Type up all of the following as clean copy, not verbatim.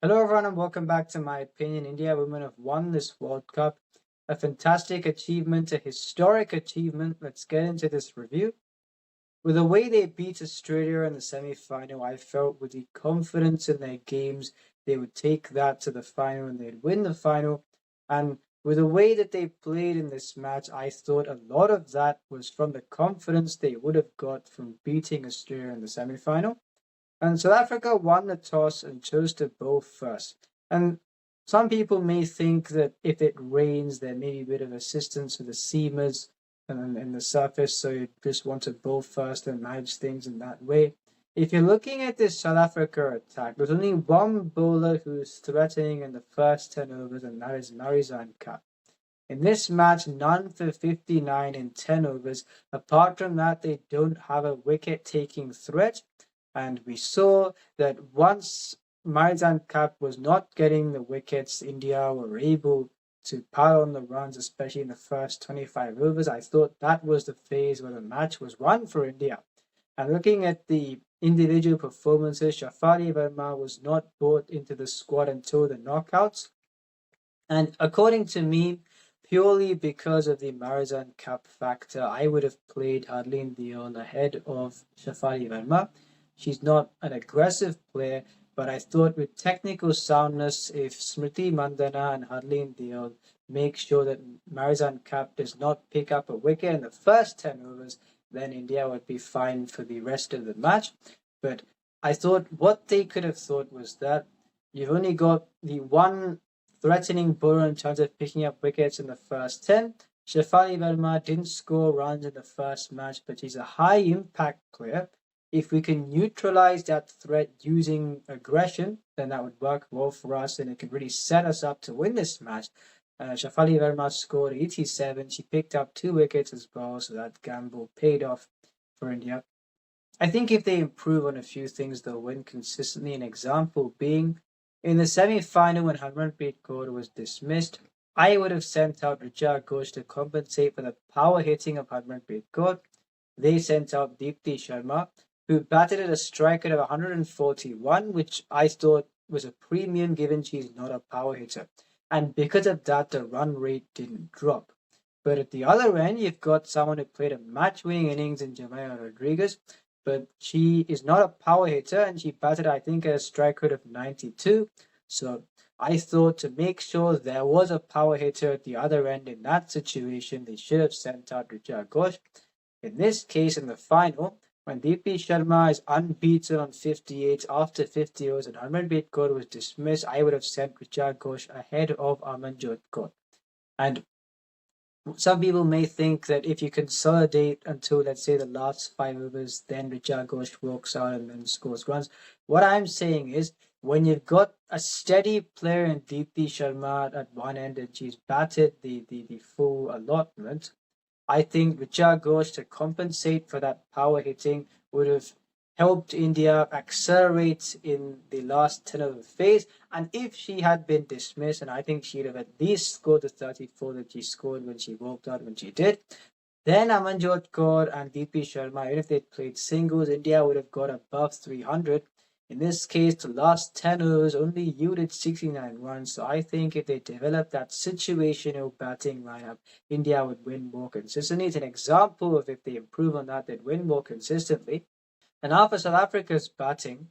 Hello, everyone, and welcome back to my opinion. India women have won this World Cup. A fantastic achievement, a historic achievement. Let's get into this review. With the way they beat Australia in the semi final, I felt with the confidence in their games, they would take that to the final and they'd win the final. And with the way that they played in this match, I thought a lot of that was from the confidence they would have got from beating Australia in the semi final. And South Africa won the toss and chose to bowl first. And some people may think that if it rains, there may be a bit of assistance with the seamers and in the surface, so you just want to bowl first and manage things in that way. If you're looking at this South Africa attack, there's only one bowler who's threatening in the first 10 overs, and that is Marizan Kaur. In this match, none for 59 in 10 overs. Apart from that, they don't have a wicket taking threat. And we saw that once Marizan Kaur was not getting the wickets, India were able to pile on the runs, especially in the first 25 overs. I thought that was the phase where the match was won for India. And looking at the individual performances, Shafali Verma was not brought into the squad until the knockouts. And according to me, purely because of the Marizan Cup factor, I would have played Harleen Dion ahead of Shafali Verma. She's not an aggressive player, but I thought with technical soundness, if Smriti Mandana and Harleen Dion make sure that Marizan Cup does not pick up a wicket in the first 10 overs, then India would be fine for the rest of the match. But I thought what they could have thought was that you've only got the one threatening bowler in terms of picking up wickets in the first 10. Shafali Verma didn't score runs in the first match, but he's a high impact player. If we can neutralize that threat using aggression, then that would work well for us and it could really set us up to win this match. Shafali Verma scored 87. She picked up 2 wickets as well, so that gamble paid off for India. I think if they improve on a few things, they'll win consistently. An example being in the semi-final when Harmanpreet Kaur was dismissed, I would have sent out Richa Ghosh to compensate for the power hitting of Harmanpreet Kaur. They sent out Deepti Sharma, who batted at a strike rate of 141, which I thought was a premium given she's not a power hitter. And because of that, the run rate didn't drop. But at the other end, you've got someone who played a match-winning innings in Jamaica Rodriguez, but she is not a power hitter and she batted, I think, at a strike rate of 92. So I thought to make sure there was a power hitter at the other end in that situation, they should have sent out Richa Ghosh. In this case, in the final, when DP Sharma is unbeaten on 58 after 50 overs and Harmanpreet Kaur was dismissed, I would have sent Richa Ghosh ahead of Amanjot Kaur. And some people may think that if you consolidate until, let's say, the last 5 overs, then Richa Ghosh walks out and then scores runs. What I'm saying is, when you've got a steady player in Deepti Sharma at one end and she's batted the full allotment, I think Richa Ghosh to compensate for that power hitting would have helped India accelerate in the last 10 of the phase. And if she had been dismissed, and I think she'd have at least scored the 34 that she scored when she walked out when she did, then Amanjot Kaur and DP Sharma, even if they'd played singles, India would have got above 300. In this case, the last 10 overs only yielded 69 runs. So I think if they develop that situational batting lineup, India would win more consistently. It's an example of if they improve on that, they'd win more consistently. And now for South Africa's batting,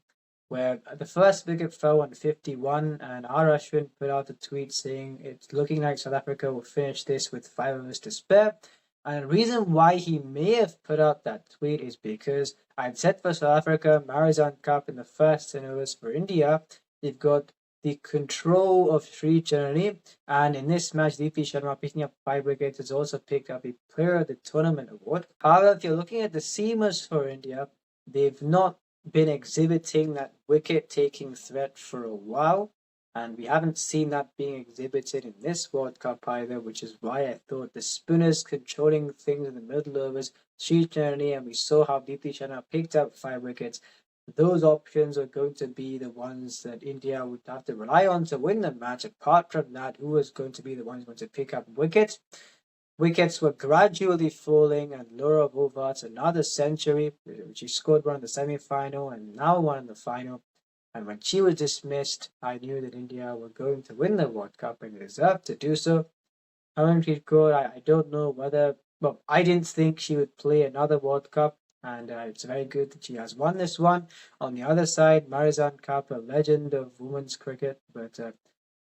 where the first wicket fell on 51, and R. Ashwin put out a tweet saying it's looking like South Africa will finish this with 5 overs to spare. And the reason why he may have put out that tweet is because I'd said for South Africa, Marizan Cup in the first 10 overs for India, they've got the control of Sri Chanani, and in this match, DP Sharma picking up 5 wickets has also picked up a Player of the Tournament award. However, if you're looking at the seamers for India, they've not been exhibiting that wicket-taking threat for a while, and we haven't seen that being exhibited in this World Cup either, which is why I thought the spinners controlling things in the middle overs, Sri Chanani, and we saw how Deepti Sharma picked up 5 wickets. Those options are going to be the ones that India would have to rely on to win the match. Apart from that, who is going to be the ones going to pick up wickets? Wickets were gradually falling, and Laura Bovart's another century, which she scored one in the semi-final and now one in the final. And when she was dismissed, I knew that India were going to win the World Cup and deserved to do so. Harmanpreet Kaur, I don't know whether, well, I didn't think she would play another World Cup, and it's very good that she has won this one. On the other side, Marizan Kaur, a legend of women's cricket, but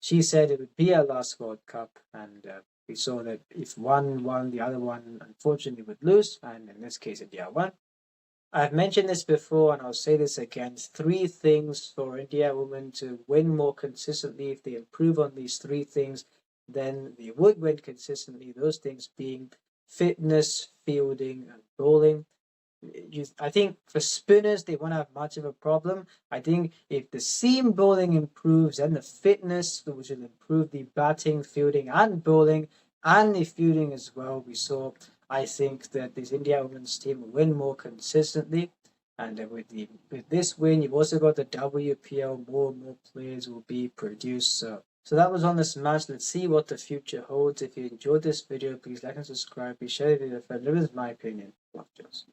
she said it would be her last World Cup, and we saw that if one won, the other one unfortunately would lose, and in this case, India won. I've mentioned this before and I'll say this again. 3 things for India women to win more consistently. If they improve on these 3 things, then they would win consistently. Those things being fitness, fielding, and bowling. I think for spinners, they won't have much of a problem. I think if the seam bowling improves and the fitness, which will improve the batting, fielding, and bowling, and the fielding as well, I think that this India women's team will win more consistently. And with this win, you've also got the WPL. More and more players will be produced. So that was on this match. Let's see what the future holds. If you enjoyed this video, please like and subscribe. Be sure to leave a friend. This is my opinion. Love, Jones.